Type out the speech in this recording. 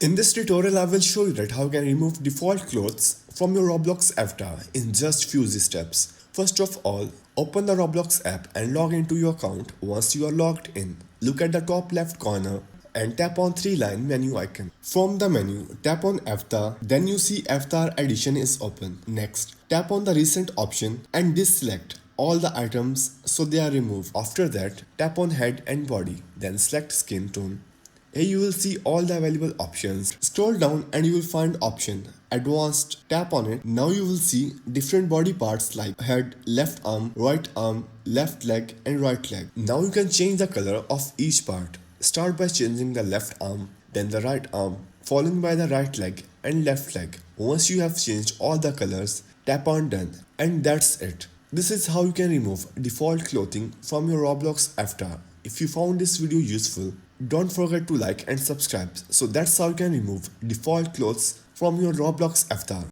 In this tutorial, I will show you that how you can remove default clothes from your Roblox avatar in just few steps. First of all, open the Roblox app and log into your account. Once you are logged in, look at the top left corner and tap on three-line menu icon. From the menu, tap on Avatar, then you see Avatar Edition is open. Next, tap on the recent option and deselect all the items so they are removed. After that, tap on head and body, then select skin tone. Here you will see all the available options. Scroll down and you will find option Advanced. Tap on it. Now you will see different body parts like head, left arm, left leg and right leg. Now you can change the color of each part. Start by changing the left arm, then the right arm, followed by the right leg and left leg. Once you have changed all the colors, tap on done and that's it. This is how you can remove default clothing from your Roblox avatar. If you found this video useful, don't forget to like and subscribe. So that's how you can remove default clothes from your Roblox avatar.